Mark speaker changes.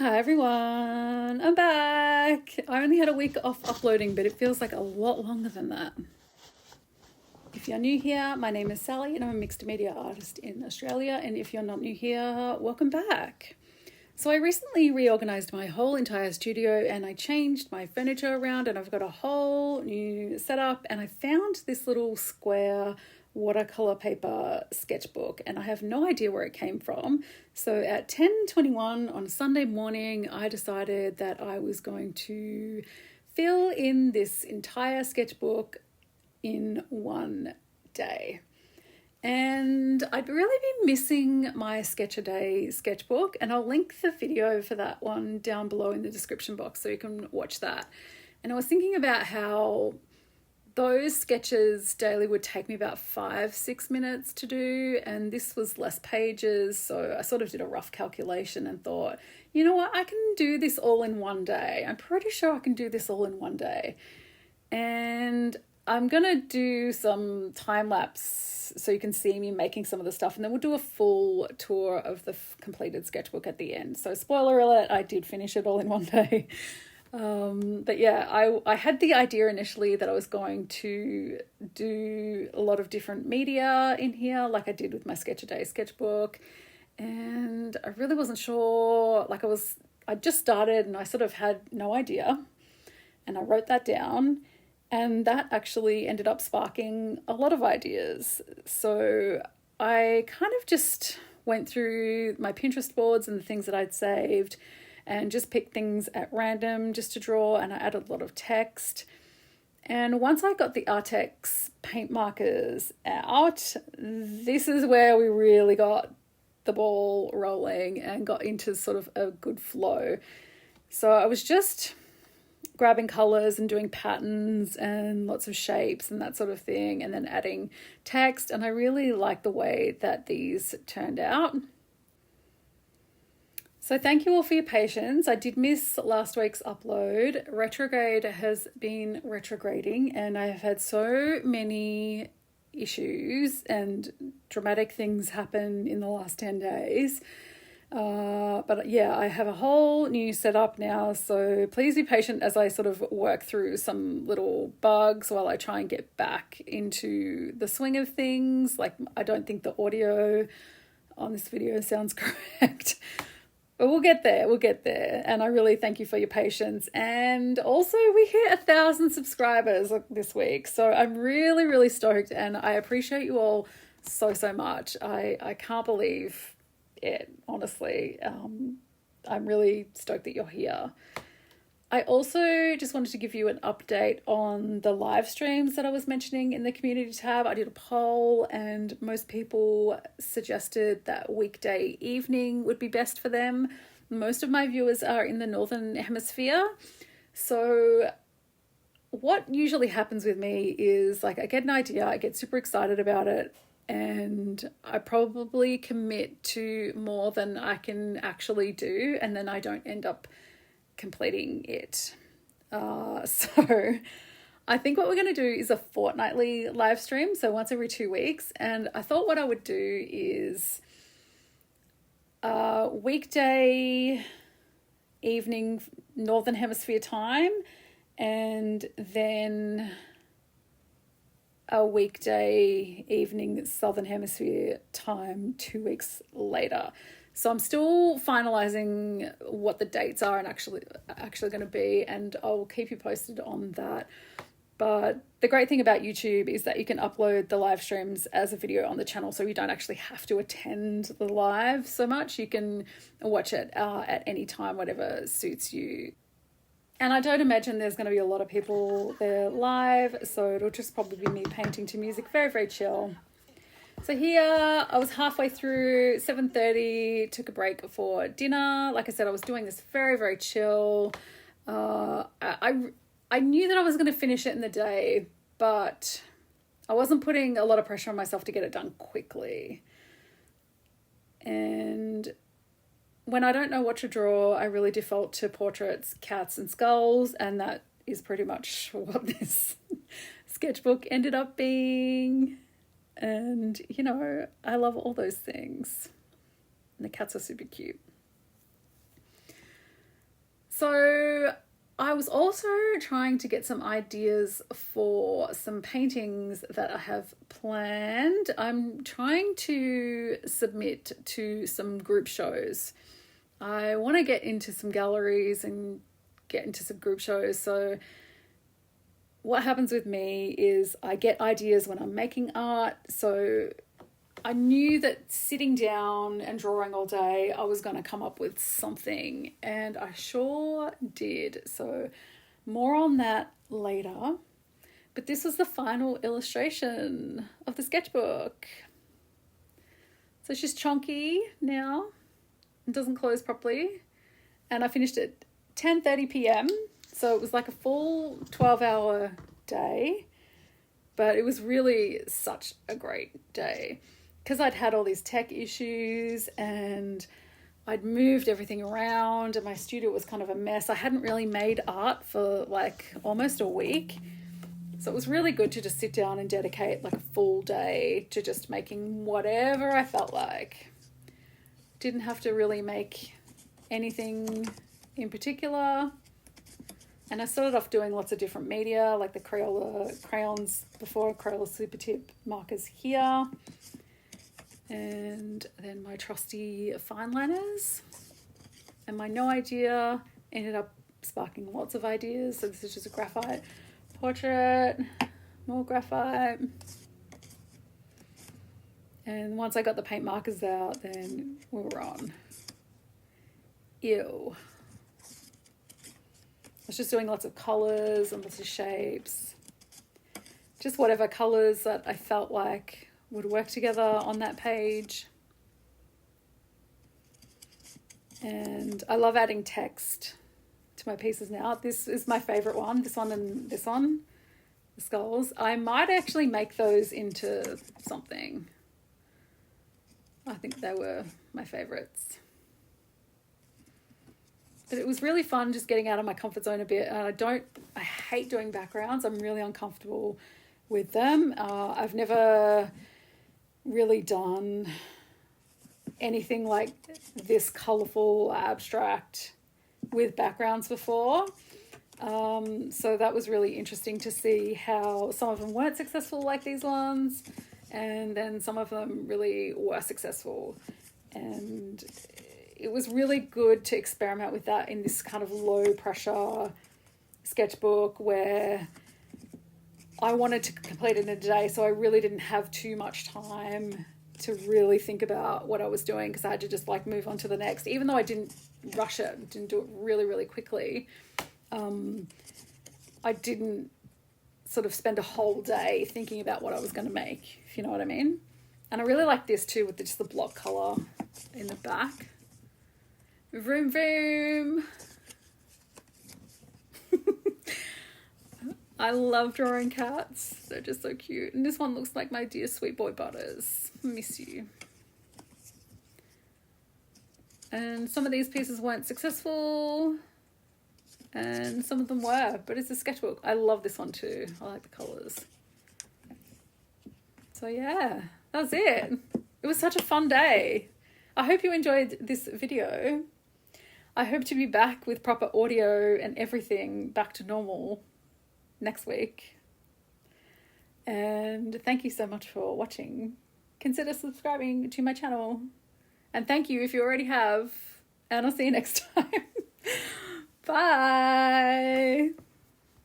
Speaker 1: Hi everyone, I'm back. I only had a week off uploading, but it feels like a lot longer than that. If you're new here, my name is Sally and I'm a mixed media artist in Australia. And if you're not new here, welcome back. So I recently reorganized my whole entire studio and I changed my furniture around and I've got a whole new setup, and I found this little square watercolor paper sketchbook and I have no idea where it came from. So at 10:21 on Sunday morning, I decided that I was going to fill in this entire sketchbook in one day. And I'd really be missing my sketch a day sketchbook, and I'll link the video for that one down below in the description box so you can watch that. And I was thinking about how those sketches daily would take me about 5-6 minutes to do, and this was less pages, so I sort of did a rough calculation and thought, you know what, I can do this all in one day. I'm pretty sure I can do this all in one day. And I'm gonna do some time lapse so you can see me making some of the stuff, and then we'll do a full tour of the completed sketchbook at the end. So spoiler alert, I did finish it all in one day. But yeah, I had the idea initially that I was going to do a lot of different media in here, like I did with my sketch a day sketchbook, and I really wasn't sure. I just started and I sort of had no idea, and I wrote that down, and that actually ended up sparking a lot of ideas. So I kind of just went through my Pinterest boards and the things that I'd saved and just picked things at random just to draw, and I added a lot of text. And once I got the arrtx paint markers out, this is where we really got the ball rolling and got into sort of a good flow. So I was just grabbing colors and doing patterns and lots of shapes and that sort of thing, and then adding text, and I really like the way that these turned out. So thank you all for your patience. I did miss last week's upload. Retrograde has been retrograding and I have had so many issues and dramatic things happen in the last 10 days. But yeah, I have a whole new setup now, so please be patient as I sort of work through some little bugs while I try and get back into the swing of things. Like, I don't think the audio on this video sounds correct. But we'll get there. And I really thank you for your patience. And also, we hit 1,000 subscribers this week. So I'm really, really stoked. And I appreciate you all so, so much. I can't believe it, honestly. I'm really stoked that you're here. I also just wanted to give you an update on the live streams that I was mentioning in the community tab. I did a poll and most people suggested that weekday evening would be best for them. Most of my viewers are in the Northern Hemisphere. So what usually happens with me is, like, I get an idea, I get super excited about it, and I probably commit to more than I can actually do, and then I don't end up completing it. So I think what we're going to do is a fortnightly live stream, so once every 2 weeks. And I thought what I would do is weekday evening Northern Hemisphere time, and then a weekday evening Southern Hemisphere time 2 weeks later. So I'm still finalizing what the dates are and actually going to be, and I'll keep you posted on that. But the great thing about YouTube is that you can upload the live streams as a video on the channel, so you don't actually have to attend the live so much. You can watch it at any time, whatever suits you. And I don't imagine there's going to be a lot of people there live, so it'll just probably be me painting to music, very, very chill. So here I was halfway through, 7:30, took a break for dinner. Like I said, I was doing this very, very chill. I knew that I was going to finish it in the day, but I wasn't putting a lot of pressure on myself to get it done quickly. And when I don't know what to draw, I really default to portraits, cats and skulls, and that is pretty much what this sketchbook ended up being. And, you know, I love all those things. And the cats are super cute. So I was also trying to get some ideas for some paintings that I have planned. I'm trying to submit to some group shows. I want to get into some galleries and get into some group shows. So what happens with me is I get ideas when I'm making art. So I knew that sitting down and drawing all day, I was going to come up with something, and I sure did. So more on that later. But this was the final illustration of the sketchbook. So she's chunky now. It doesn't close properly. And I finished at 10:30 p.m. So it was like a full 12-hour day. But it was really such a great day. Because I'd had all these tech issues and I'd moved everything around and my studio was kind of a mess. I hadn't really made art for like almost a week. So it was really good to just sit down and dedicate like a full day to just making whatever I felt like. Didn't have to really make anything in particular. And I started off doing lots of different media, like the Crayola crayons before, Crayola Super Tip markers here. And then my trusty fineliners. And my no idea ended up sparking lots of ideas. So this is just a graphite portrait, more graphite. And once I got the paint markers out, then we were on. Ew. I was just doing lots of colours and lots of shapes. Just whatever colours that I felt like would work together on that page. And I love adding text to my pieces now. This is my favorite one, this one and this one, the skulls. I might actually make those into something. I think they were my favorites. But it was really fun just getting out of my comfort zone a bit. And I hate doing backgrounds. I'm really uncomfortable with them. I've never really done anything like this colourful abstract with backgrounds before. So that was really interesting to see how some of them weren't successful like these ones, and then some of them really were successful. And it was really good to experiment with that in this kind of low pressure sketchbook where I wanted to complete it in a day, so I really didn't have too much time to really think about what I was doing because I had to just like move on to the next. Even though I didn't rush it, didn't do it really, really quickly, I didn't sort of spend a whole day thinking about what I was going to make, if you know what I mean. And I really like this too with just the block colour in the back. Vroom, vroom. I love drawing cats. They're just so cute. And this one looks like my dear sweet boy Butters. Miss you. And some of these pieces weren't successful. And some of them were. But it's a sketchbook. I love this one too. I like the colours. So yeah, that was it. It was such a fun day. I hope you enjoyed this video. I hope to be back with proper audio and everything back to normal next week. And thank you so much for watching. Consider subscribing to my channel. And thank you if you already have. And I'll see you next time. Bye.